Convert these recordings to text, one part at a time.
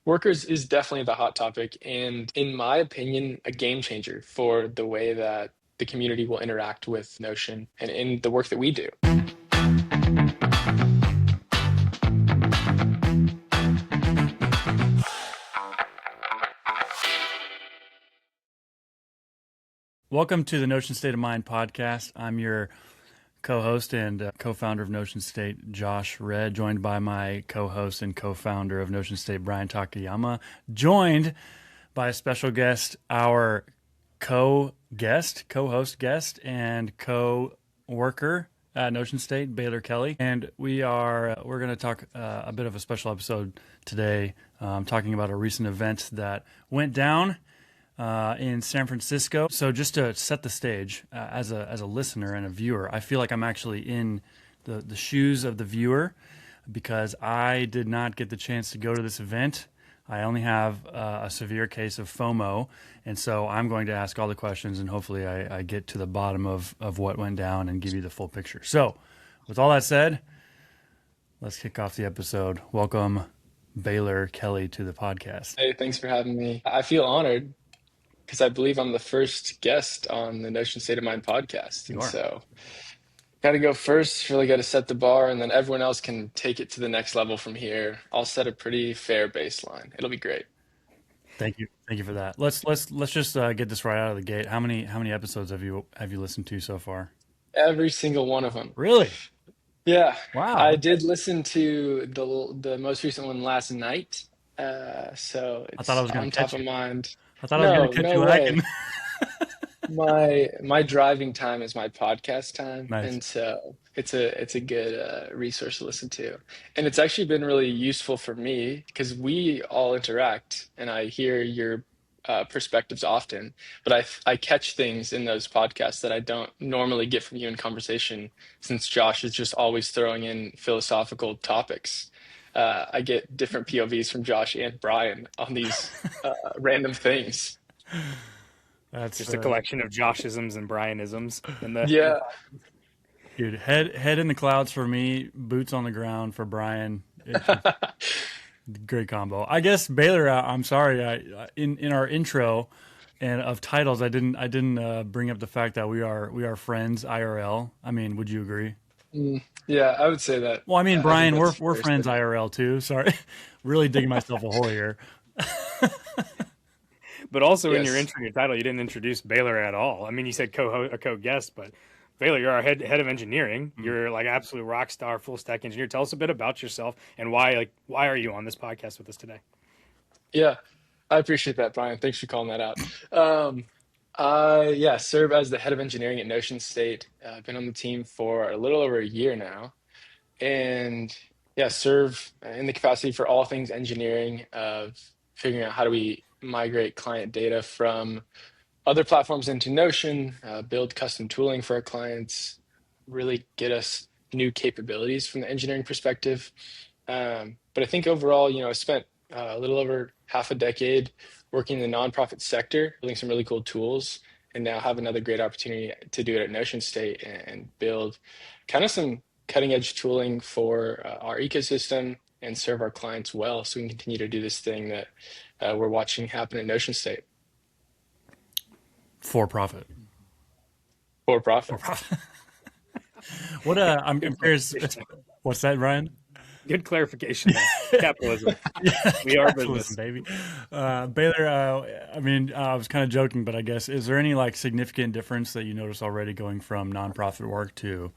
Workers is definitely the hot topic, and in my opinion, a game changer for the way that the community will interact with Notion and in the work that we do. Welcome to the Notion State of Mind podcast. I'm your co-host and co-founder of Notion State, Josh Red, joined by my co-host and co-founder of Notion State, Brian Takayama, joined by a special guest, our co-host guest, and co-worker at Notion State, Baylor Kelly. And we're going to talk a bit of a special episode today, talking about a recent event that went down in San Francisco. So just to set the stage, as a listener and a viewer, I feel like I'm actually in the shoes of the viewer because I did not get the chance to go to this event. I only have a severe case of FOMO, and so I'm going to ask all the questions, and hopefully I get to the bottom of what went down and give you the full picture. So with all that said, let's kick off the episode. Welcome, Baylor Kelly, to the podcast. Hey, thanks for having me. I feel honored because I believe I'm the first guest on the Notion State of Mind podcast. You are. So got to go first, really got to set the bar, and then everyone else can take it to the next level from here. I'll set a pretty fair baseline. It'll be great. Thank you for that. Let's just get this right out of the gate. How many episodes have you listened to so far? Every single one of them. Really? Yeah. Wow. I did listen to the most recent one last night. So I thought I was it's going on to catch top of you. mind. I thought I was going to catch No you way. lacking. My driving time is my podcast time, Nice. and so it's a good resource to listen to. And it's actually been really useful for me because we all interact, and I hear your perspectives often, but I catch things in those podcasts that I don't normally get from you in conversation, since Josh is just always throwing in philosophical topics. I get different POVs from Josh and Brian on these random things. That's Just a collection of Joshisms and Brianisms. Yeah. dude. Head in the clouds for me, boots on the ground for Brian. It's a great combo. I guess Baylor. I'm sorry. In our intro and of titles, I didn't bring up the fact that we are friends IRL. I mean, would you agree? Yeah, I would say that. Well, I mean, I think Brian, we're that's fair friends statement. IRL too. Sorry, really digging myself a hole here. But also in your Yes. intro, and your title, you didn't introduce Baylor at all. I mean, you said co-guest, but Baylor, you're our head of engineering. You're like absolute rock star, full stack engineer. Tell us a bit about yourself and why are you on this podcast with us today? Yeah, I appreciate that, Brian. Thanks for calling that out. I serve as the head of engineering at Notion State. I've been on the team for a little over a year now, and yeah, serve in the capacity for all things engineering of figuring out how do we migrate client data from other platforms into Notion, build custom tooling for our clients, really get us new capabilities from the engineering perspective. But I think overall, I spent a little over half a decade working in the nonprofit sector, building some really cool tools, and now have another great opportunity to do it at Notion State and build kind of some cutting edge tooling for our ecosystem and serve our clients well so we can continue to do this thing that we're watching happen at Notion State. For profit. For profit. What I'm curious. clarification. What's that, Ryan? Good clarification there. Capitalism. We are Capitalism, business. baby. Baylor, I mean, I was kind of joking, but I guess, is there any like significant difference that you notice already going from nonprofit work to,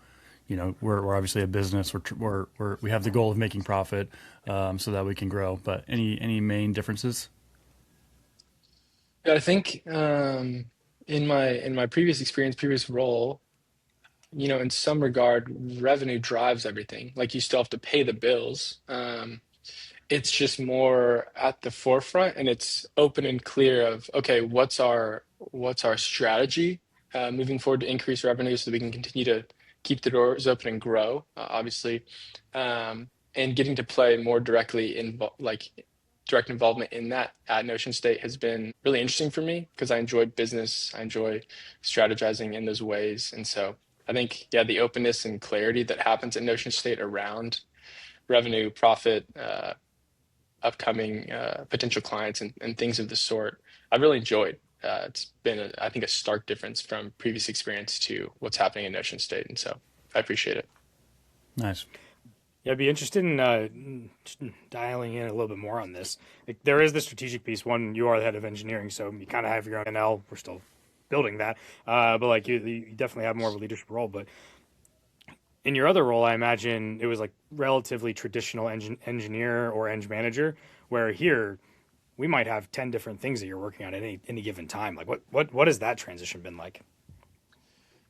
we're obviously a business. We have the goal of making profit, so that we can grow. But any main differences? Yeah, I think in my previous experience, previous role, in some regard, revenue drives everything. Like you still have to pay the bills. It's just more at the forefront, and it's open and clear of okay, what's our strategy moving forward to increase revenue so that we can continue to keep the doors open and grow, obviously, and getting to play more directly in like direct involvement in that at Notion State has been really interesting for me because I enjoy business, I enjoy strategizing in those ways, and so I think the openness and clarity that happens at Notion State around revenue, profit, upcoming potential clients and things of the sort. I've really enjoyed. It's been, I think, a stark difference from previous experience to what's happening in Notion State, and so I appreciate it. Nice. Yeah, I'd be interested in dialing in a little bit more on this. Like, there is the strategic piece. One, you are the head of engineering, so you kind of have your own NL. We're still building that, but like you definitely have more of a leadership role. But in your other role, I imagine it was like relatively traditional engineer or eng manager, where here we might have 10 different things that you're working on at any given time. Like what has that transition been like?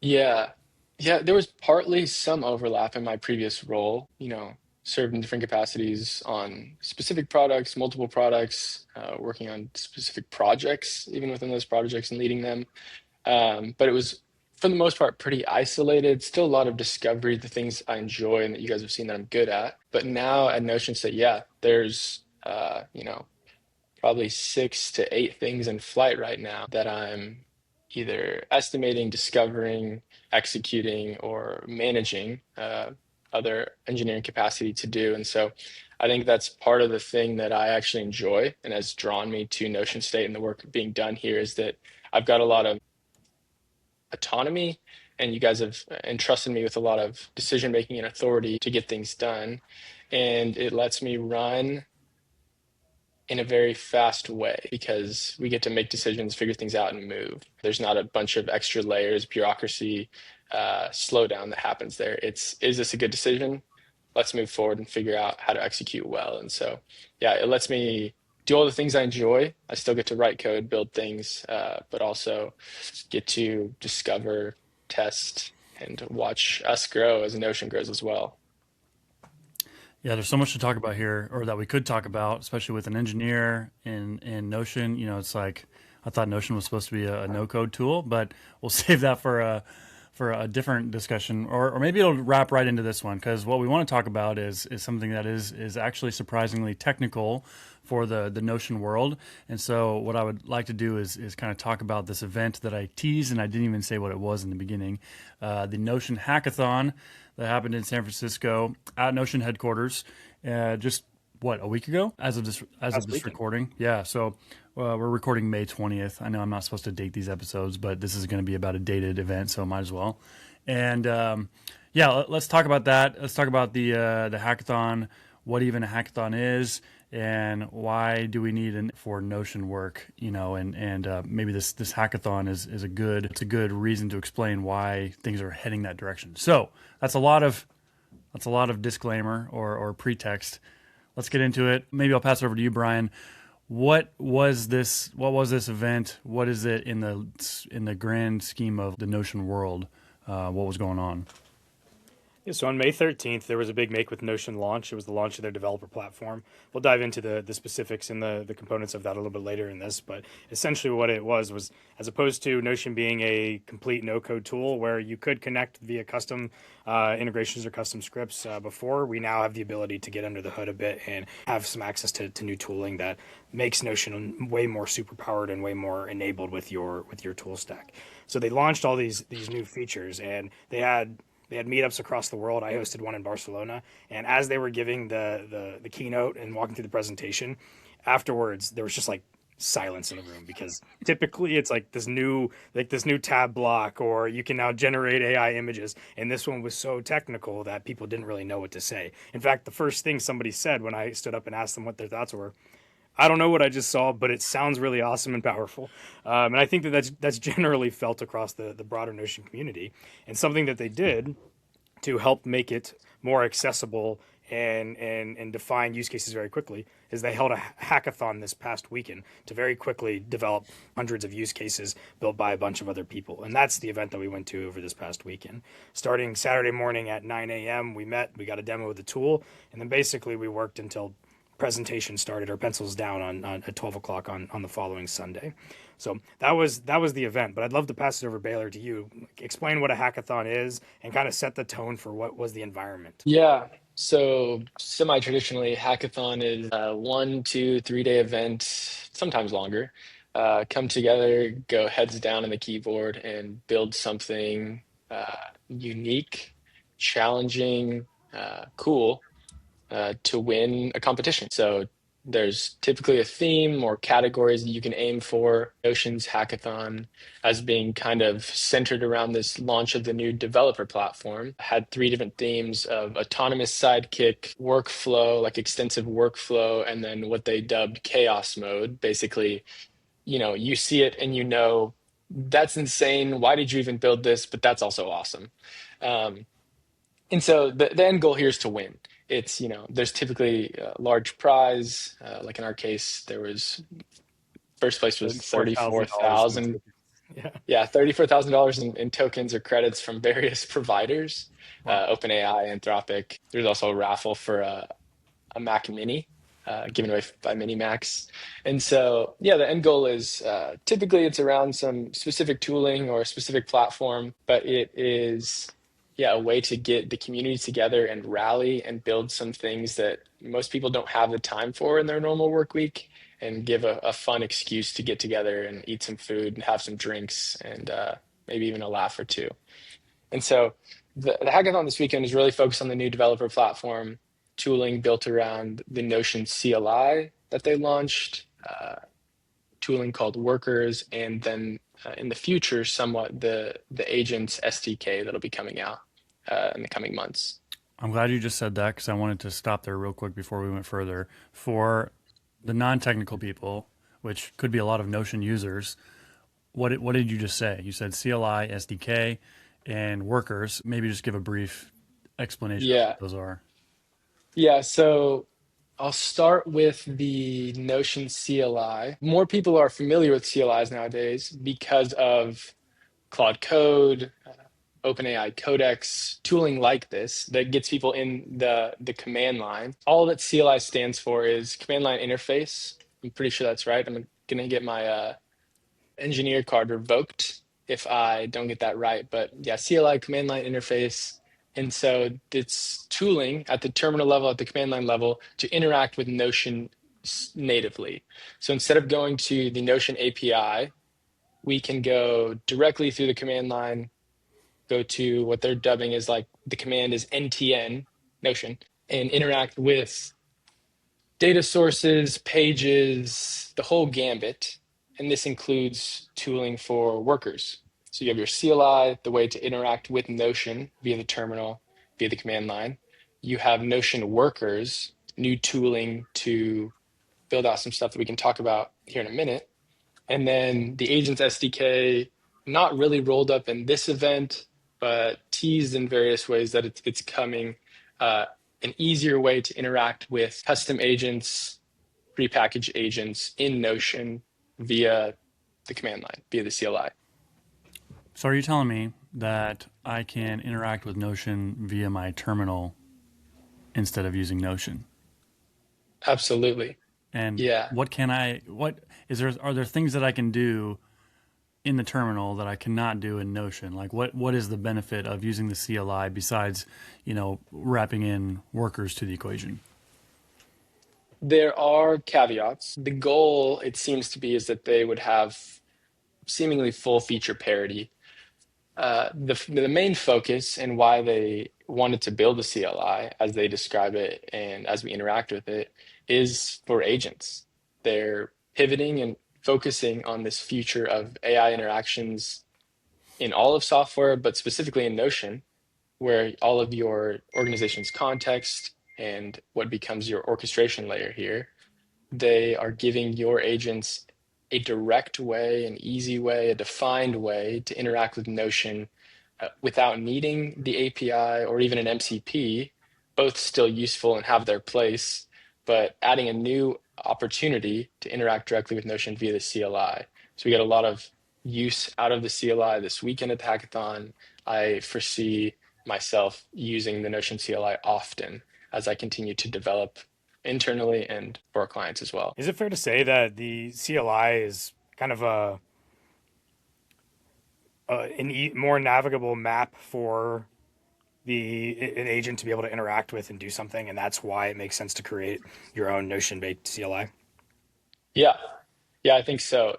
Yeah. Yeah, there was partly some overlap in my previous role, served in different capacities on specific products, multiple products, working on specific projects, even within those projects and leading them. But it was, for the most part, pretty isolated. Still a lot of discovery, the things I enjoy and that you guys have seen that I'm good at. But now at Notion State, yeah, there's, probably 6 to 8 things in flight right now that I'm either estimating, discovering, executing, or managing other engineering capacity to do. And so I think that's part of the thing that I actually enjoy and has drawn me to Notion State and the work being done here is that I've got a lot of autonomy and you guys have entrusted me with a lot of decision making and authority to get things done. And it lets me run in a very fast way because we get to make decisions, figure things out, and move. There's not a bunch of extra layers, bureaucracy, slowdown that happens there. Is this a good decision? Let's move forward and figure out how to execute well. And so, yeah, it lets me do all the things I enjoy. I still get to write code, build things, but also get to discover, test, and watch us grow as Notion grows as well. Yeah, there's so much to talk about here, or that we could talk about, especially with an engineer in Notion. It's like I thought Notion was supposed to be a no-code tool, but we'll save that for a different discussion, or maybe it'll wrap right into this one because what we want to talk about is something that is actually surprisingly technical for the Notion world. And so what I would like to do is kind of talk about this event that I teased and I didn't even say what it was in the beginning, the Notion Hackathon that happened in San Francisco at Notion headquarters, just a week ago as of this Last weekend. recording. Yeah, so we're recording May 20th. I know I'm not supposed to date these episodes, but this is going to be about a dated event, so might as well. And yeah, let's talk about that. Let's talk about the hackathon, what even a hackathon is, and why do we need it for Notion work, and maybe this hackathon is a good reason to explain why things are heading that direction. So that's a lot of disclaimer or pretext. Let's get into it. Maybe I'll pass it over to you, Brian. What was this event? What is it in the grand scheme of the Notion world? What was going on? Yeah, so on May 13th, there was a big Make with Notion launch. It was the launch of their developer platform. We'll dive into the specifics and the components of that a little bit later in this, but essentially what it was as opposed to Notion being a complete no-code tool where you could connect via custom integrations or custom scripts before, we now have the ability to get under the hood a bit and have some access to new tooling that makes Notion way more superpowered and way more enabled with your tool stack. So they launched all these new features, and they had meetups across the world. I hosted one in Barcelona, and as they were giving the keynote and walking through the presentation, afterwards there was just like silence in the room because typically it's like this new tab block, or you can now generate AI images, and this one was so technical that people didn't really know what to say. In fact, the first thing somebody said when I stood up and asked them what their thoughts were, I don't know what I just saw, but it sounds really awesome and powerful. And I think that's generally felt across the broader Notion community. And something that they did to help make it more accessible and define use cases very quickly is they held a hackathon this past weekend to very quickly develop hundreds of use cases built by a bunch of other people. And that's the event that we went to over this past weekend. Starting Saturday morning at 9 a.m., we got a demo of the tool, and then basically we worked until presentation started or pencils down on at 12 o'clock on the following Sunday. So that was the event, but I'd love to pass it over, Baylor, to you. Explain what a hackathon is and kind of set the tone for what was the environment. Yeah. So semi-traditionally, hackathon is a 1, 2, 3 day event, sometimes longer. Come together, go heads down on the keyboard, and build something unique, challenging, cool to win a competition. So There's typically a theme or categories that you can aim for. Notion's hackathon, as being kind of centered around this launch of the new developer platform, had three different themes of autonomous sidekick, workflow, like extensive workflow, and then what they dubbed chaos mode. Basically, you see it and that's insane. Why did you even build this? But that's also awesome. Um, and so the end goal here is to win. It's, there's typically a large prize. Like in our case, there was first place was $34,000 in 34,000. tickets. Yeah. Yeah, $34,000 in tokens or credits from various providers, Wow. OpenAI, Anthropic. There's also a raffle for a Mac Mini, given away by MiniMax. And so, yeah, the end goal is typically it's around some specific tooling or a specific platform, but it is, yeah, a way to get the community together and rally and build some things that most people don't have the time for in their normal work week, and give a fun excuse to get together and eat some food and have some drinks and maybe even a laugh or two. And so the hackathon this weekend is really focused on the new developer platform tooling built around the Notion CLI that they launched, tooling called Workers, and then in the future, somewhat the Agents SDK that'll be coming out in the coming months. I'm glad you just said that because I wanted to stop there real quick before we went further. For the non-technical people, which could be a lot of Notion users, what did you just say? You said CLI, SDK, and workers. Maybe just give a brief explanation of Yeah, what those are. yeah. So I'll start with the Notion CLI. More people are familiar with CLIs nowadays because of Claude Code, OpenAI Codex, tooling like this that gets people in the command line. All that CLI stands for is command line interface. I'm pretty sure that's right. I'm gonna get my engineer card revoked if I don't get that right. But yeah, CLI, command line interface. And so it's tooling at the terminal level, at the command line level, to interact with Notion natively. So instead of going to the Notion API, we can go directly through the command line, go to what they're dubbing as like the command is NTN, Notion, and interact with data sources, pages, the whole gambit. And this includes tooling for workers. So you have your CLI, the way to interact with Notion via the terminal, via the command line. You have Notion workers, new tooling to build out some stuff that we can talk about here in a minute. And then the Agents SDK, not really rolled up in this event, but teased in various ways that it's coming. Uh, an easier way to interact with custom agents, prepackaged agents in Notion via the command line, via the CLI. So are you telling me that I can interact with Notion via my terminal instead of using Notion? Absolutely. And Yeah. what is there, are there things that I can do in the terminal that I cannot do in Notion? Like what is the benefit of using the CLI besides, wrapping in workers to the equation? There are caveats. The goal, it seems to be, is that they would have seemingly full feature parity. The main focus and why they wanted to build a CLI, as they describe it and as we interact with it, is for agents. They're pivoting and focusing on this future of AI interactions in all of software, but specifically in Notion, where all of your organization's context and what becomes your orchestration layer here, they are giving your agents a direct way, an easy way, a defined way to interact with Notion without needing the API or even an MCP, both still useful and have their place, but adding a new opportunity to interact directly with Notion via the CLI. So we get a lot of use out of the CLI this weekend at the hackathon. I foresee myself using the Notion CLI often as I continue to develop internally and for our clients as well. Is it fair to say that the CLI is kind of more navigable map for an agent to be able to interact with and do something, and that's why it makes sense to create your own Notion-based CLI? Yeah, yeah, I think so.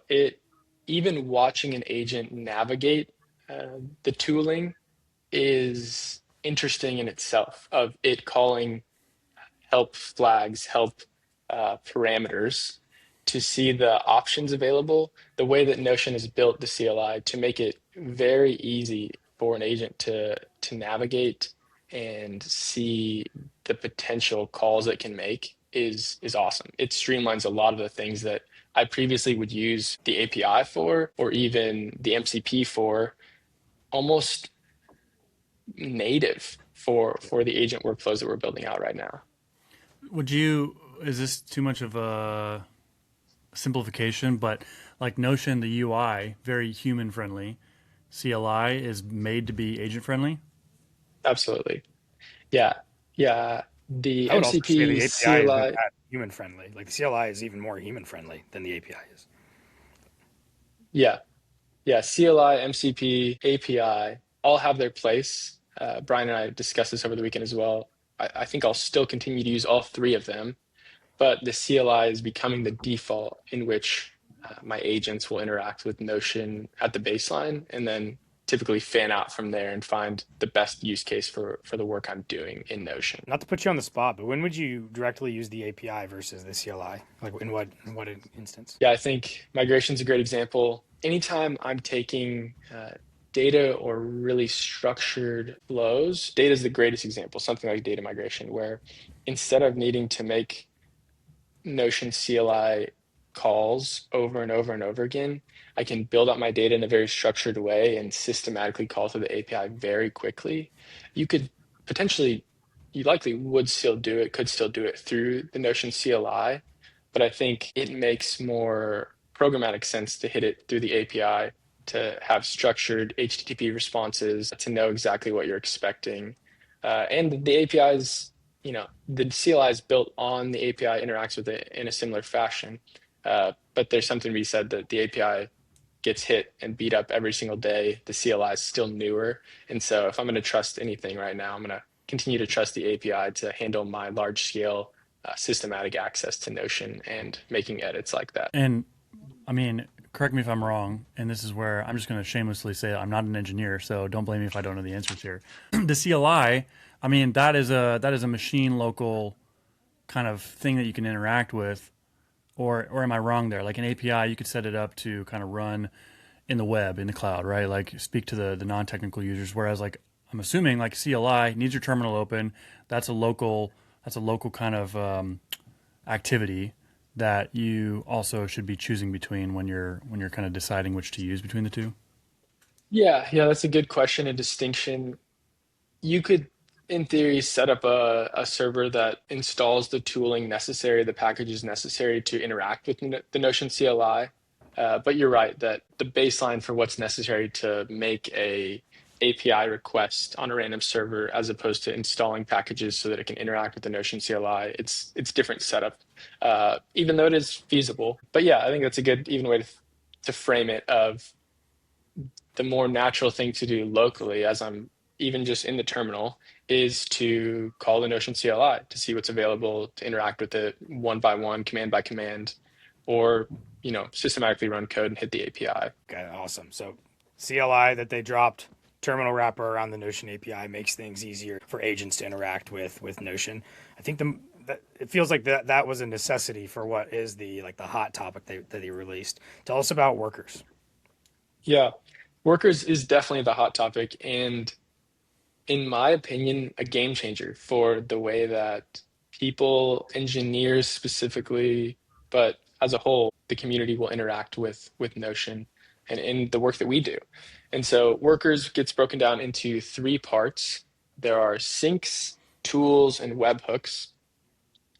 Even watching an agent navigate the tooling is interesting in itself, of it calling help flags, help parameters to see the options available. The way that Notion has built the CLI to make it very easy for an agent to navigate and see the potential calls it can make is awesome. It streamlines a lot of the things that I previously would use the API for, or even the MCP for, almost native for the agent workflows that we're building out right now. Is this too much of a simplification? But like Notion, the UI, very human friendly. CLI is made to be agent friendly. Absolutely. Yeah. Yeah. The I would also say MCP the API isn't CLI, that human friendly. Like the CLI is even more human friendly than the API is. yeah. Yeah. CLI, MCP, API all have their place. Brian and I discussed this over the weekend as well. I think I'll still continue to use all three of them, but the CLI is becoming the default in which my agents will interact with Notion at the baseline and then typically fan out from there and find the best use case for the work I'm doing in Notion. Not to put you on the spot, but when would you directly use the API versus the CLI? Like in what instance? Yeah, I think migration is a great example. Anytime I'm taking data or really structured flows, data is the greatest example, something like data migration, where instead of needing to make Notion CLI calls over and over and over again, I can build out my data in a very structured way and systematically call to the API very quickly. You could potentially, you likely would still do it, could still do it through the Notion CLI, but I think it makes more programmatic sense to hit it through the API to have structured HTTP responses, to know exactly what you're expecting. And the APIs, the CLI is built on the API, interacts with it in a similar fashion. But there's something to be said that the API gets hit and beat up every single day. The CLI is still newer. And so if I'm going to trust anything right now, I'm going to continue to trust the API to handle my large scale systematic access to Notion and making edits like that. And I mean, correct me if I'm wrong, and this is where I'm just going to shamelessly say I'm not an engineer, so don't blame me if I don't know the answers here. The CLI, I mean, that is a machine local kind of thing that you can interact with, or am I wrong there? Like an API, you could set it up to kind of run in the web, in the cloud, right? Like speak to the non-technical users. Whereas like I'm assuming like CLI needs your terminal open. That's a local kind of activity that you also should be choosing between when you're kind of deciding which to use between the two. Yeah, that's a good question and distinction. You could, in theory, set up a server that installs the tooling necessary, the packages necessary to interact with the Notion CLI. But you're right that the baseline for what's necessary to make a API request on a random server, as opposed to installing packages so that it can interact with the Notion CLI, it's different setup, even though it is feasible. But yeah, I think that's a good even way to frame it of the more natural thing to do locally as I'm even just in the terminal is to call the Notion CLI to see what's available, to interact with it one by one, command by command, or systematically run code and hit the API. Okay, awesome. So CLI that they dropped, terminal wrapper around the Notion API makes things easier for agents to interact with Notion. I think it feels like that was a necessity for what is the hot topic that they released. Tell us about workers. Yeah, Workers is definitely the hot topic, and in my opinion, a game changer for the way that people, engineers specifically, but as a whole, the community will interact with Notion and in the work that we do. And so Workers gets broken down into three parts. There are sinks, tools, and webhooks.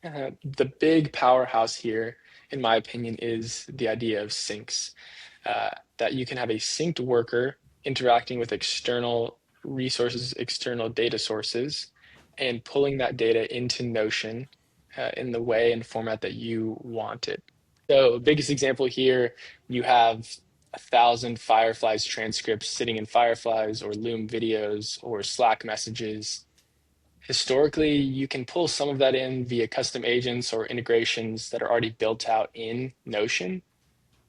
The big powerhouse here, in my opinion, is the idea of sinks. That you can have a synced worker interacting with external resources, external data sources, and pulling that data into Notion in the way and format that you want it. So, biggest example here, you have 1,000 Fireflies transcripts sitting in Fireflies or Loom videos or Slack messages. Historically, you can pull some of that in via custom agents or integrations that are already built out in Notion.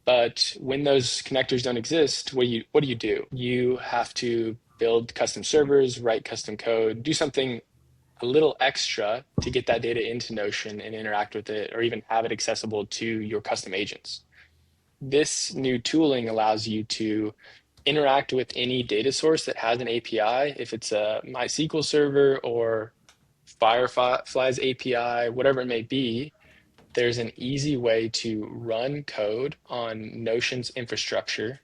But when those connectors don't exist, what do? You have to build custom servers, write custom code, do something a little extra to get that data into Notion and interact with it, or even have it accessible to your custom agents. This new tooling allows you to interact with any data source that has an API, if it's a MySQL server or Firefly's API, whatever it may be. There's an easy way to run code on Notion's infrastructure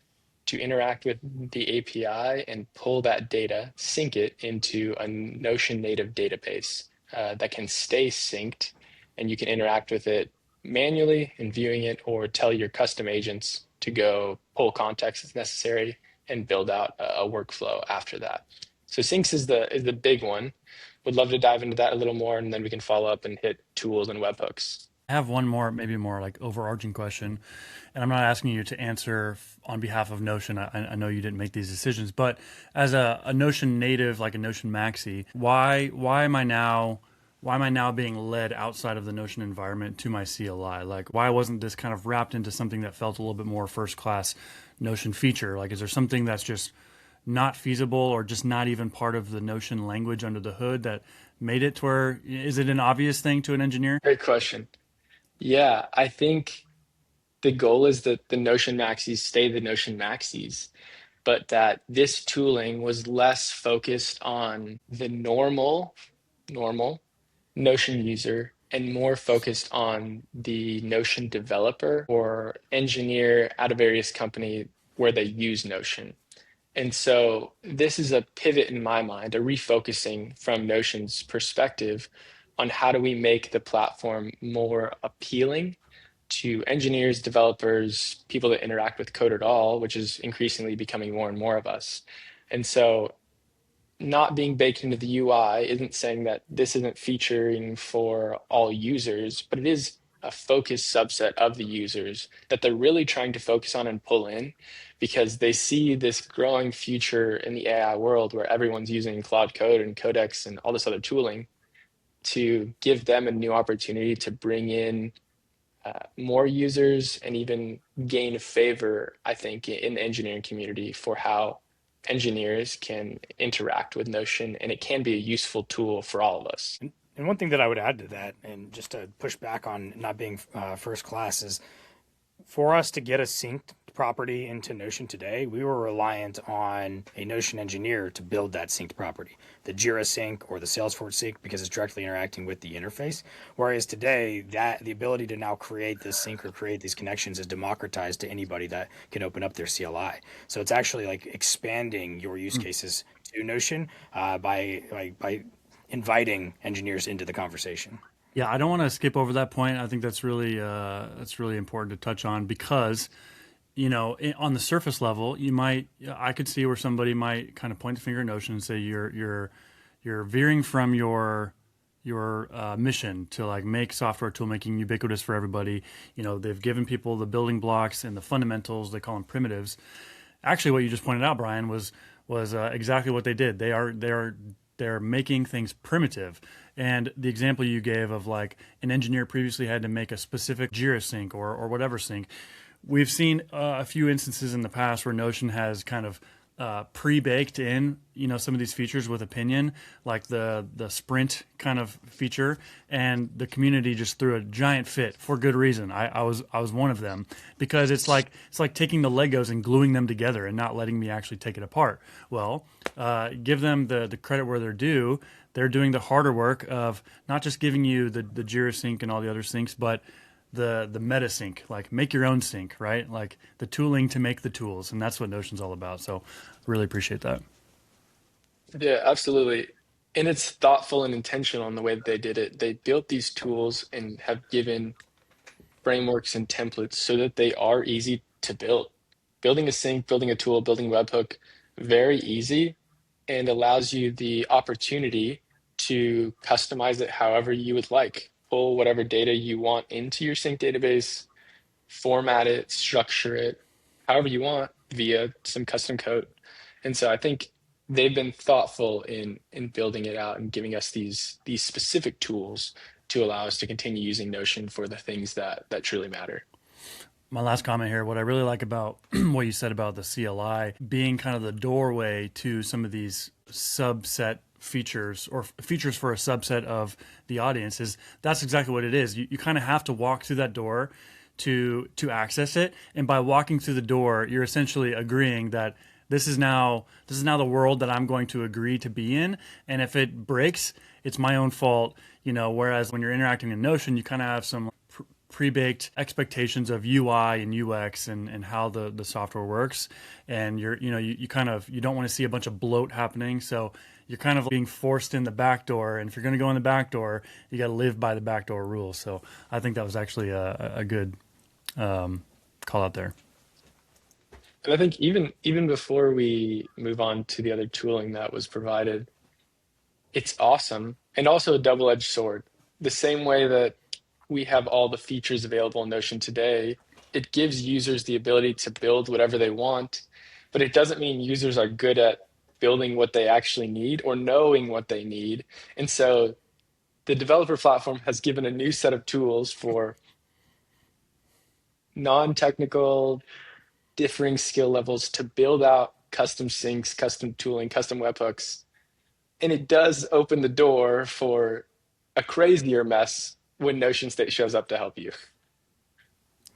to interact with the API and pull that data, sync it into a Notion native database that can stay synced, and you can interact with it manually in viewing it, or tell your custom agents to go pull context as necessary and build out a workflow after that. So syncs is the big one. Would love to dive into that a little more, and then we can follow up and hit tools and webhooks. I have one more, maybe more like overarching question, and I'm not asking you to answer on behalf of Notion. I know you didn't make these decisions, but as a Notion native, like a Notion Maxi, why am I now being led outside of the Notion environment to my CLI? Like, why wasn't this kind of wrapped into something that felt a little bit more first class Notion feature? Like, is there something that's just not feasible, or just not even part of the Notion language under the hood that made it to where, is it an obvious thing to an engineer? Great question. Yeah, I think the goal is that the Notion Maxis stay the Notion Maxis, but that this tooling was less focused on the normal Notion user and more focused on the Notion developer or engineer at a various company where they use Notion. And so this is a pivot in my mind, a refocusing from Notion's perspective on how do we make the platform more appealing to engineers, developers, people that interact with code at all, which is increasingly becoming more and more of us. And so not being baked into the UI isn't saying that this isn't featuring for all users, but it is a focused subset of the users that they're really trying to focus on and pull in, because they see this growing future in the AI world where everyone's using Claude Code and Codex and all this other tooling, to give them a new opportunity to bring in more users and even gain favor, I think, in the engineering community for how engineers can interact with Notion, and it can be a useful tool for all of us. And one thing that I would add to that, and just to push back on not being first class, is for us to get a synced property into Notion today, we were reliant on a Notion engineer to build that synced property, the Jira sync or the Salesforce sync, because it's directly interacting with the interface. Whereas today, that the ability to now create this sync or create these connections is democratized to anybody that can open up their CLI. So it's actually like expanding your use cases to Notion by inviting engineers into the conversation. Yeah, I don't want to skip over that point. I think that's really important to touch on, because on the surface level, I could see where somebody might kind of point the finger at Notion and say you're veering from your mission to like make software tool making ubiquitous for everybody. They've given people the building blocks and the fundamentals. They call them primitives. Actually, what you just pointed out, Brian, was exactly what they did. They're making things primitive. And the example you gave of like an engineer previously had to make a specific Jira sync or whatever sync. We've seen a few instances in the past where Notion has kind of pre-baked in, some of these features with opinion, like the sprint kind of feature, and the community just threw a giant fit for good reason. I was one of them, because it's like taking the Legos and gluing them together and not letting me actually take it apart. Well, give them the credit where they're due. They're doing the harder work of not just giving you the Jira sync and all the other syncs, but the meta sync, like make your own sync, right? Like the tooling to make the tools. And that's what Notion's all about. So really appreciate that. Yeah, absolutely. And it's thoughtful and intentional in the way that they did it. They built these tools and have given frameworks and templates so that they are easy to build. Building a sync, building a tool, building a webhook, very easy, and allows you the opportunity to customize it however you would like. Pull whatever data you want into your sync database, format it, structure it, however you want via some custom code. And so I think they've been thoughtful in building it out and giving us these specific tools to allow us to continue using Notion for the things that truly matter. My last comment here, what I really like about what you said about the CLI being kind of the doorway to some of these subset features or features for a subset of the audience. Is that's exactly what it is. You kind of have to walk through that door to access it, and by walking through the door, you're essentially agreeing that this is now the world that I'm going to agree to be in, and if it breaks, it's my own fault. Whereas when you're interacting in Notion, you kind of have some pre-baked expectations of UI and UX and how the software works, and you kind of you don't want to see a bunch of bloat happening, so you're kind of being forced in the back door, and if you're going to go in the back door, you got to live by the back door rules. So I think that was actually a good call out there. And I think even before we move on to the other tooling that was provided, it's awesome and also a double-edged sword. The same way that we have all the features available in Notion today, it gives users the ability to build whatever they want, but it doesn't mean users are good at building what they actually need or knowing what they need. And so the developer platform has given a new set of tools for non-technical, differing skill levels to build out custom syncs, custom tooling, custom webhooks. And it does open the door for a crazier mess when Notion State shows up to help you.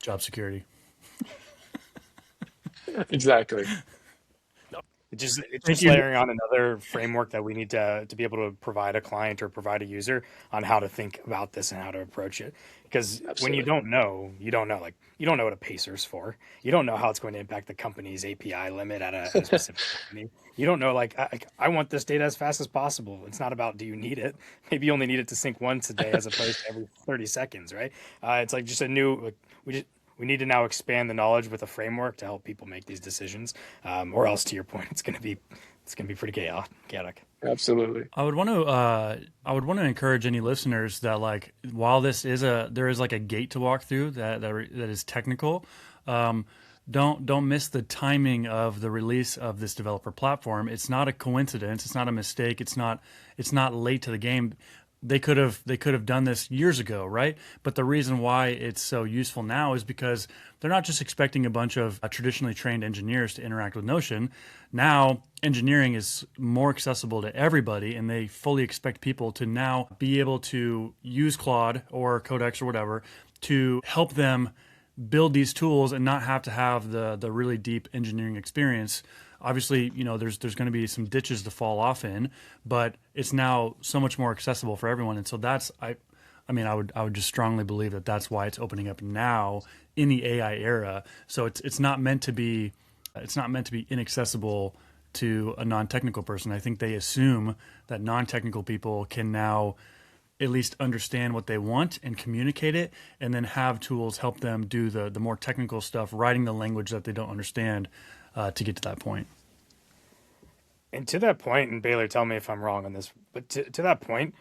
Job security. Exactly. It's Thank just you. layering on another framework that we need to be able to provide a client or provide a user on how to think about this and how to approach it. Because when you Absolutely. don't know, you don't know. Like you don't know what a pacer's for. You don't know how it's going to impact the company's API limit at a specific company. You don't know like I want this data as fast as possible. It's not about do you need it. Maybe you only need it to sync once a day as opposed to every 30 seconds, right? It's like just a new like we need to now expand the knowledge with a framework to help people make these decisions, or else, to your point, it's going to be pretty chaotic. Absolutely. I would want to encourage any listeners that like while there is like a gate to walk through that is technical. Don't miss the timing of the release of this developer platform. It's not a coincidence. It's not a mistake. It's not late to the game. They could have done this years ago, right? But the reason why it's so useful now is because they're not just expecting a bunch of traditionally trained engineers to interact with Notion. Now engineering is more accessible to everybody, and they fully expect people to now be able to use Claude or Codex or whatever to help them build these tools and not have to have the really deep engineering experience. Obviously, there's going to be some ditches to fall off in, but it's now so much more accessible for everyone. And so I would just strongly believe that that's why it's opening up now in the AI era. So it's not meant to be inaccessible to a non-technical person. I think they assume that non-technical people can now at least understand what they want and communicate it, and then have tools help them do the more technical stuff, writing the language that they don't understand to get to that point. And to that point, and Baylor, tell me if I'm wrong on this, but to that point,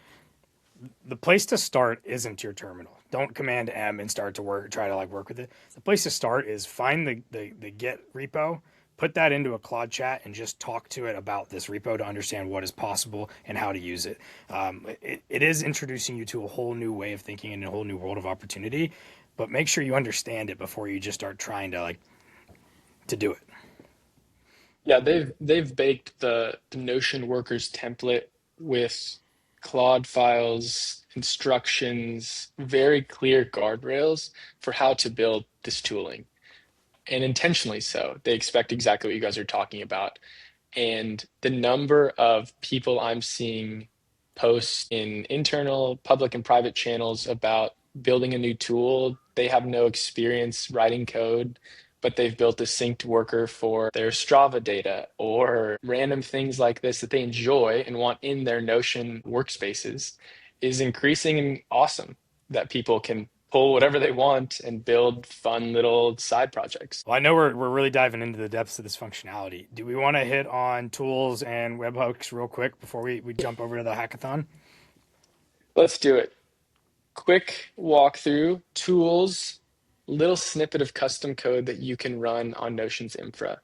the place to start isn't your terminal. Don't command M and start to try to work with it. The place to start is find the Git repo, put that into a Claude chat, and just talk to it about this repo to understand what is possible and how to use it. It is introducing you to a whole new way of thinking and a whole new world of opportunity, but make sure you understand it before you just start trying to do it. Yeah, they've baked the Notion Workers template with Claude files, instructions, very clear guardrails for how to build this tooling. And intentionally so. They expect exactly what you guys are talking about. And the number of people I'm seeing posts in internal, public, and private channels about building a new tool, they have no experience writing code, but they've built a synced worker for their Strava data or random things like this that they enjoy and want in their Notion workspaces is increasing and awesome that people can pull whatever they want and build fun little side projects. Well, I know we're really diving into the depths of this functionality. Do we want to hit on tools and webhooks real quick before we jump over to the hackathon? Let's do it. Quick walkthrough, tools, little snippet of custom code that you can run on Notion's infra.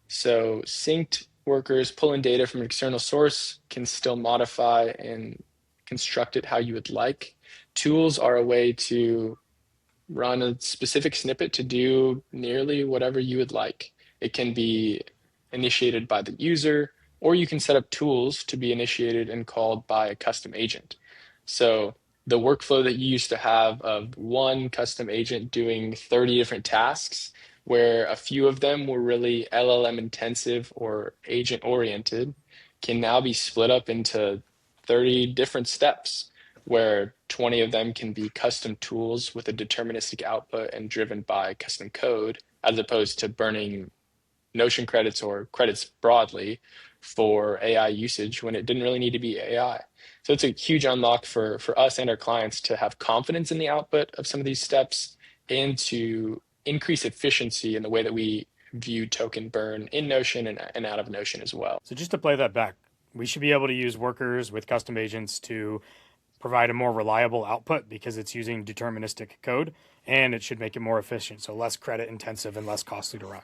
So synced workers pull in data from an external source, can still modify and construct it how you would like. Tools are a way to run a specific snippet to do nearly whatever you would like. It can be initiated by the user, or you can set up tools to be initiated and called by a custom agent. So the workflow that you used to have of one custom agent doing 30 different tasks, where a few of them were really LLM intensive or agent oriented, can now be split up into 30 different steps, where 20 of them can be custom tools with a deterministic output and driven by custom code, as opposed to burning Notion credits or credits broadly for AI usage when it didn't really need to be AI. So it's a huge unlock for us and our clients to have confidence in the output of some of these steps and to increase efficiency in the way that we view token burn in Notion and out of Notion as well. So just to play that back, we should be able to use workers with custom agents to provide a more reliable output because it's using deterministic code, and it should make it more efficient, so less credit intensive and less costly to run.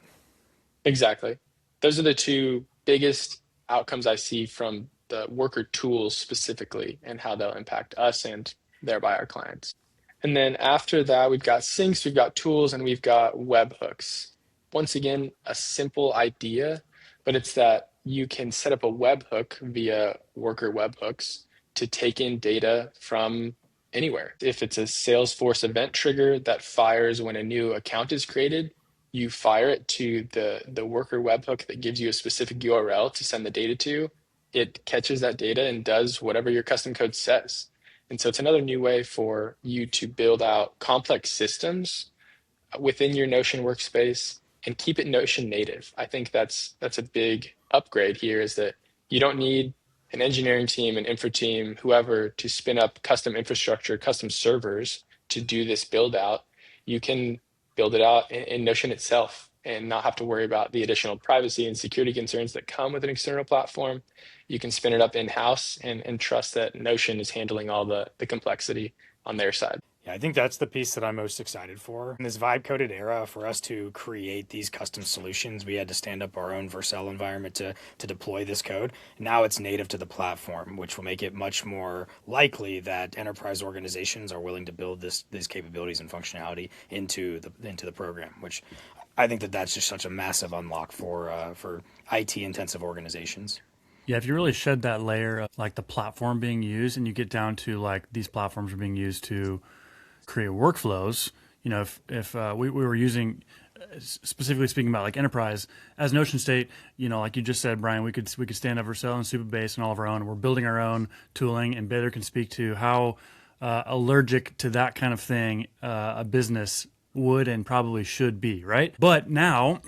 Exactly. Those are the two biggest outcomes I see from the worker tools specifically and how they'll impact us and thereby our clients. And then after that, we've got syncs, we've got tools, and we've got webhooks. Once again, a simple idea, but it's that you can set up a webhook via worker webhooks to take in data from anywhere. If it's a Salesforce event trigger that fires when a new account is created, you fire it to the worker webhook that gives you a specific URL to send the data to. It catches that data and does whatever your custom code says. And so it's another new way for you to build out complex systems within your Notion workspace and keep it Notion native. I think that's a big upgrade here, is that you don't need an engineering team, an infra team, whoever, to spin up custom infrastructure, custom servers to do this build out. You can build it out in Notion itself and not have to worry about the additional privacy and security concerns that come with an external platform. You can spin it up in-house and trust that Notion is handling all the complexity on their side. Yeah, I think that's the piece that I'm most excited for. In this vibe coded era, for us to create these custom solutions, we had to stand up our own Vercel environment to deploy this code. Now it's native to the platform, which will make it much more likely that enterprise organizations are willing to build these capabilities and functionality into the program, which I think that's just such a massive unlock for IT intensive organizations. Yeah, if you really shed that layer of like the platform being used and you get down to like these platforms are being used to create workflows, if we were using, specifically speaking about like enterprise as Notion State, like you just said, Brian, we could stand up Vercel and Supabase and all of our own. We're building our own tooling, and Baylor can speak to how allergic to that kind of thing a business would and probably should be, right? But now,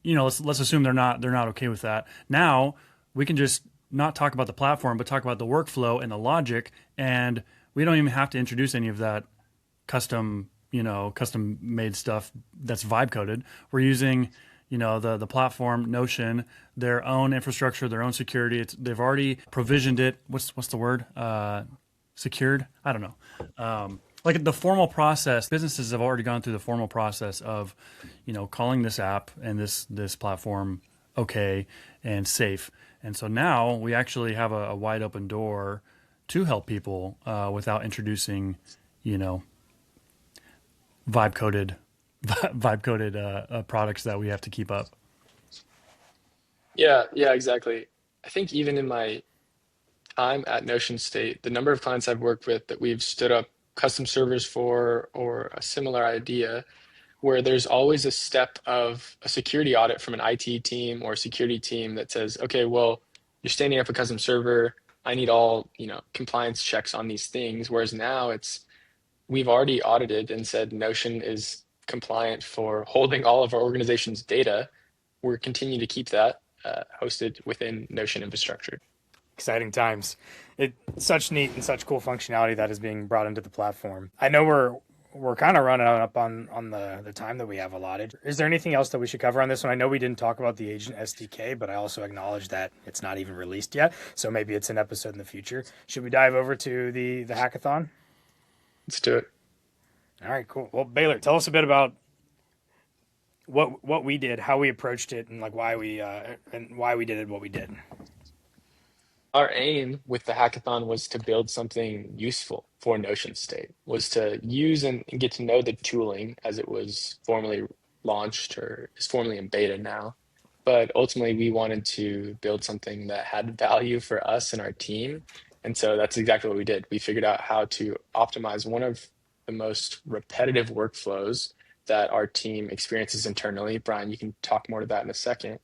let's assume they're not okay with that. Now we can just not talk about the platform, but talk about the workflow and the logic, and we don't even have to introduce any of that custom made stuff that's vibe coded. We're using, the platform Notion, their own infrastructure, their own security. They've already provisioned it. What's the word? Secured? I don't know. Like the formal process, businesses have already gone through the formal process of, calling this app and this platform okay and safe. And so now we actually have a wide open door to help people without introducing, vibe coded products that we have to keep up. Yeah, exactly. I think even in my time at Notion State, the number of clients I've worked with that we've stood up custom servers for or a similar idea, where there's always a step of a security audit from an IT team or security team that says, okay, well, you're standing up a custom server. I need all, compliance checks on these things. Whereas now we've already audited and said Notion is compliant for holding all of our organization's data. We're continuing to keep that hosted within Notion infrastructure. Exciting times. It's such neat and such cool functionality that is being brought into the platform. I know we're kind of running up on the time that we have allotted. Is there anything else that we should cover on this one? I know we didn't talk about the Agent SDK, but I also acknowledge that it's not even released yet, so maybe it's an episode in the future. Should we dive over to the hackathon? Let's do it. All right, cool. Well, Baylor, tell us a bit about what we did, how we approached it, and like why we did it what we did. Our aim with the hackathon was to build something useful for Notion State, was to use and get to know the tooling as it was formally launched or is formally in beta now, but ultimately we wanted to build something that had value for us and our team. And so that's exactly what we did. We figured out how to optimize one of the most repetitive workflows that our team experiences internally. Brian, you can talk more to that in a second.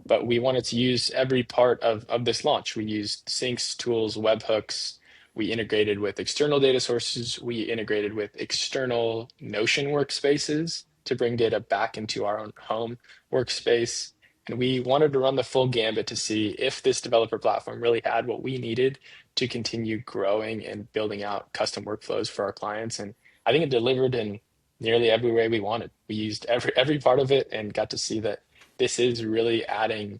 But we wanted to use every part of this launch. We used syncs, tools, webhooks. We integrated with external data sources. We integrated with external Notion workspaces to bring data back into our own home workspace. And we wanted to run the full gambit to see if this developer platform really had what we needed to continue growing and building out custom workflows for our clients. And I think it delivered in nearly every way we wanted. We used every part of it and got to see that this is really adding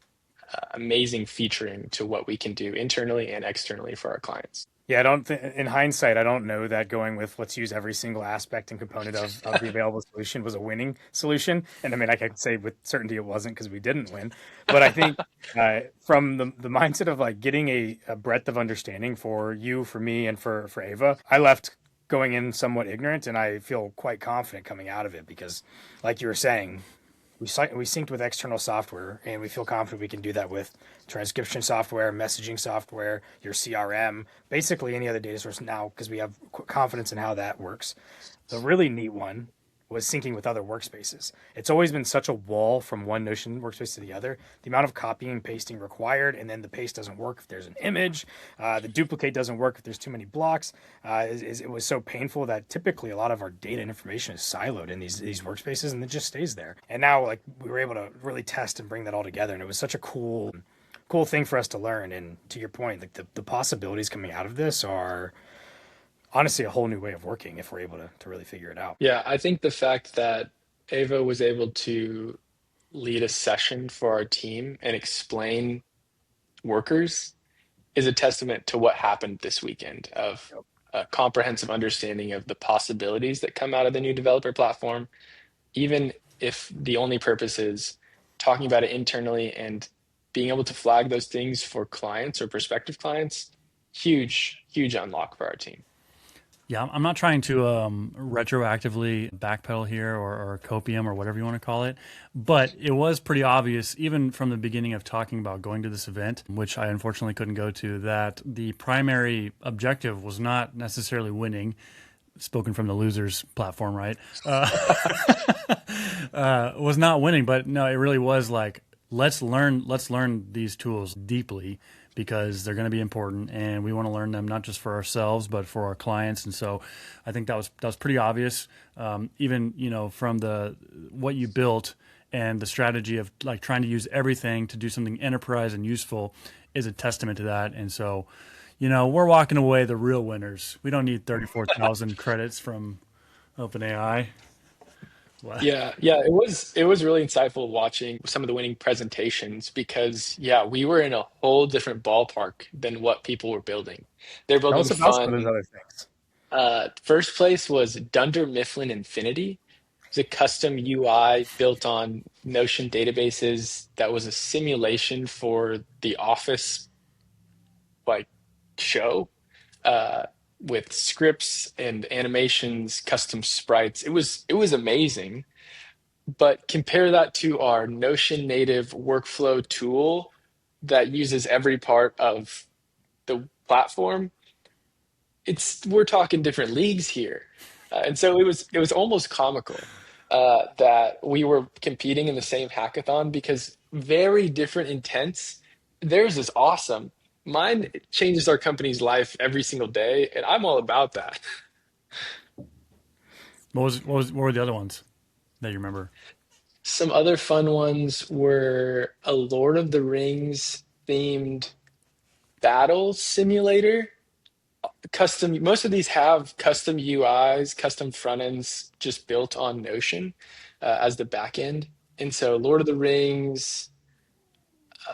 amazing featuring to what we can do internally and externally for our clients. Yeah, I don't think, in hindsight, I don't know that going with let's use every single aspect and component of the available solution was a winning solution. And I mean, I can say with certainty it wasn't because we didn't win. But I think from the mindset of like getting a breadth of understanding for you, for me, and for Ava, I left going in somewhat ignorant, and I feel quite confident coming out of it because, like you were saying, we synced with external software, and we feel confident we can do that with transcription software, messaging software, your CRM, basically any other data source now, because we have confidence in how that works. The really neat one was syncing with other workspaces. It's always been such a wall from one Notion workspace to the other. The amount of copying and pasting required, and then the paste doesn't work if there's an image. The duplicate doesn't work if there's too many blocks. It was so painful that typically a lot of our data and information is siloed in these workspaces, and it just stays there. And now, like, we were able to really test and bring that all together, and it was such a cool thing for us to learn. And to your point, like the possibilities coming out of this are honestly a whole new way of working if we're able to really figure it out. Yeah, I think the fact that Ava was able to lead a session for our team and explain workers is a testament to what happened this weekend of a comprehensive understanding of the possibilities that come out of the new developer platform, even if the only purpose is talking about it internally and being able to flag those things for clients or prospective clients. Huge, huge unlock for our team. Yeah, I'm not trying to retroactively backpedal here or copium or whatever you want to call it, but it was pretty obvious, even from the beginning of talking about going to this event, which I unfortunately couldn't go to, that the primary objective was not necessarily winning. Spoken from the losers platform, right? Was not winning, but no, it really was like let's learn these tools deeply because they're going to be important, and we want to learn them not just for ourselves but for our clients. And so, I think that was pretty obvious. Even from the what you built and the strategy of like trying to use everything to do something enterprise and useful is a testament to that. And so, we're walking away the real winners. We don't need 34,000 credits from OpenAI. Wow. Yeah, it was really insightful watching some of the winning presentations because yeah, we were in a whole different ballpark than what people were building. They're Tell building us about some of those fun. other things. First place was Dunder Mifflin Infinity. It's a custom UI built on Notion databases that was a simulation for the Office like show uh, with scripts and animations, custom sprites. It was amazing. But compare that to our Notion native workflow tool that uses every part of the platform. We're talking different leagues here, and so it was almost comical that we were competing in the same hackathon because very different intents. Theirs is awesome. Mine changes our company's life every single day, and I'm all about that. What were the other ones that you remember? Some other fun ones were a Lord of the Rings themed battle simulator. Custom, most of these have custom UIs, custom front ends just built on Notion as the back end. And so Lord of the Rings,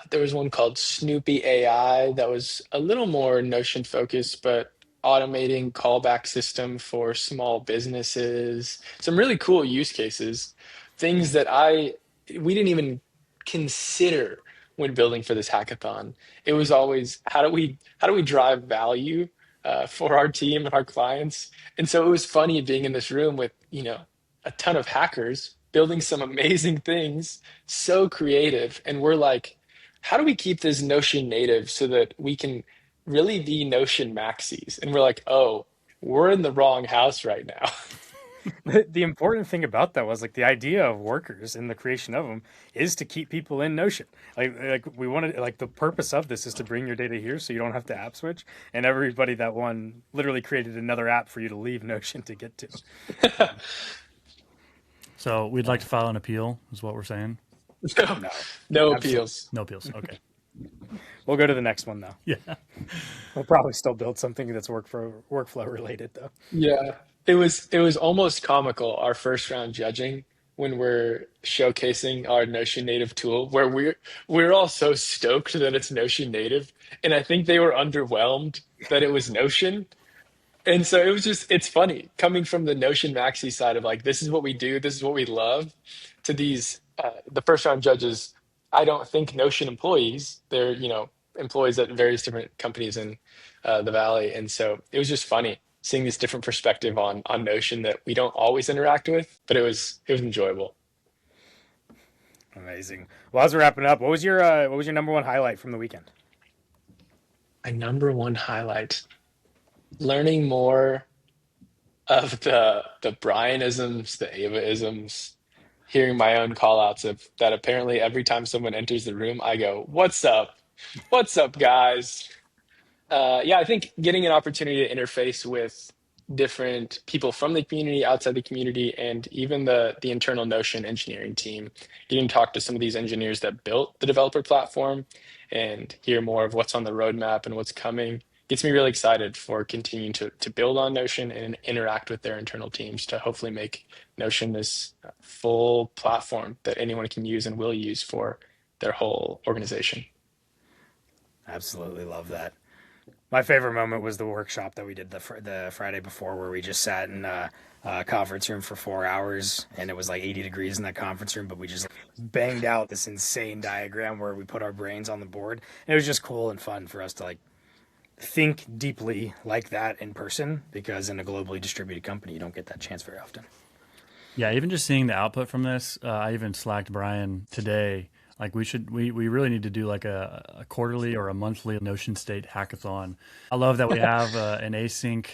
there was one called Snoopy AI that was a little more Notion focused, but automating callback system for small businesses. Some really cool use cases, things that we didn't even consider when building for this hackathon. It was always how do we drive value for our team and our clients. And so it was funny being in this room with a ton of hackers building some amazing things, so creative. And we're like, how do we keep this Notion native so that we can really be Notion maxis? And we're like, oh, we're in the wrong house right now. The important thing about that was like the idea of workers and the creation of them is to keep people in Notion. Like we wanted, like the purpose of this is to bring your data here so you don't have to app switch. And everybody that won literally created another app for you to leave Notion to get to. So we'd like to file an appeal, is what we're saying. No, No, no absolutely. appeals. No appeals. Okay. We'll go to the next one though. Yeah. We'll probably still build something that's workflow related though. Yeah. It was almost comical, our first round judging, when we're showcasing our Notion native tool, where we're all so stoked that it's Notion native. And I think they were underwhelmed that it was Notion. And so it's funny coming from the Notion Maxi side of like, this is what we do, this is what we love, to these, the first round judges. I don't think Notion employees, they're, employees at various different companies in the Valley. And so it was just funny seeing this different perspective on Notion that we don't always interact with, but it was enjoyable. Amazing. Well, as we're wrapping up, what was your number one highlight from the weekend? My number one highlight, learning more of the Brianisms, the Ava-isms, hearing my own call outs of that. Apparently every time someone enters the room, I go, "What's up? What's up, guys?" Yeah, I think getting an opportunity to interface with different people from the community, outside the community, and even the internal Notion engineering team, getting to talk to some of these engineers that built the developer platform and hear more of what's on the roadmap and what's coming gets me really excited for continuing to build on Notion and interact with their internal teams to hopefully make Notion this full platform that anyone can use and will use for their whole organization. Absolutely love that. My favorite moment was the workshop that we did the Friday before, where we just sat in a conference room for 4 hours, and it was like 80 degrees in that conference room, but we just banged out this insane diagram where we put our brains on the board. And it was just cool and fun for us to like think deeply like that in person, because in a globally distributed company, you don't get that chance very often. Yeah, even just seeing the output from this, I even slacked Brian today. Like we really need to do like a quarterly or a monthly Notion State hackathon. I love that we have an async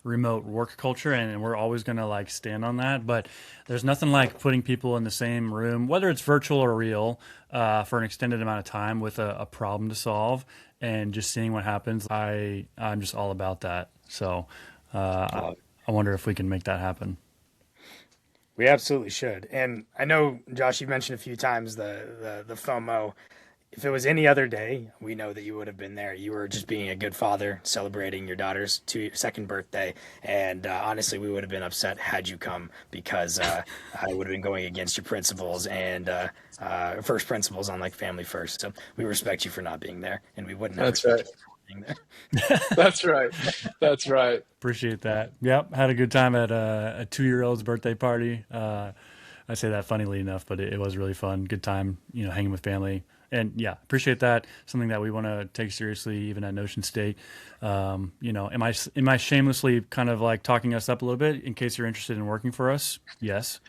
remote work culture, and we're always going to like stand on that. But there's nothing like putting people in the same room, whether it's virtual or real, for an extended amount of time with a problem to solve, and just seeing what happens. I'm just all about that. So I wonder if we can make that happen. We absolutely should. And I know, Josh, you mentioned a few times the FOMO. If it was any other day, we know that you would have been there. You were just being a good father, celebrating your daughter's second birthday. And honestly, we would have been upset had you come, because I would have been going against your principles and first principles on like family first. So we respect you for not being there, and we wouldn't have That's right. respected you for being there. That's right. That's right. Appreciate that. Yep, had a good time at a 2-year-old's birthday party. I say that funnily enough, but it was really fun. Good time, hanging with family. And yeah, appreciate that. Something that we want to take seriously, even at Notion State. Am I shamelessly kind of like talking us up a little bit in case you're interested in working for us? Yes.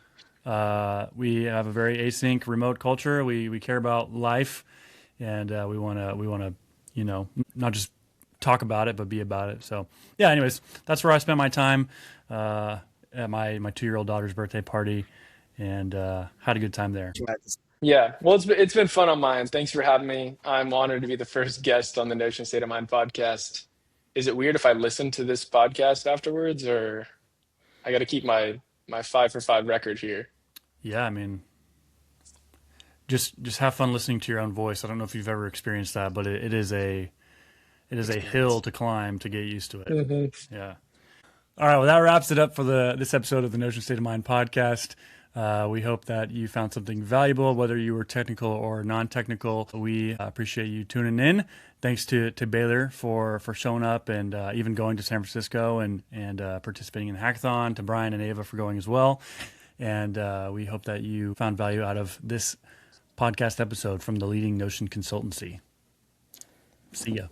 We have a very async remote culture. We care about life, and we want to not just talk about it, but be about it. So yeah, anyways, that's where I spent my time at my 2-year-old daughter's birthday party, and had a good time there. Yeah, well, it's been fun on mine. Thanks for having me. I'm honored to be the first guest on the Notion State of Mind podcast. Is it weird if I listen to this podcast afterwards, or I got to keep my 5 for 5 record here? Yeah, I mean, just have fun listening to your own voice. I don't know if you've ever experienced that, but it is a hill to climb to get used to it. Mm-hmm. Yeah. All right. Well, that wraps it up for this episode of the Notion State of Mind podcast. We hope that you found something valuable, whether you were technical or non-technical. We appreciate you tuning in. Thanks to Baylor for showing up and even going to San Francisco and participating in the hackathon. To Brian and Ava for going as well. And we hope that you found value out of this podcast episode from the leading Notion consultancy. See ya.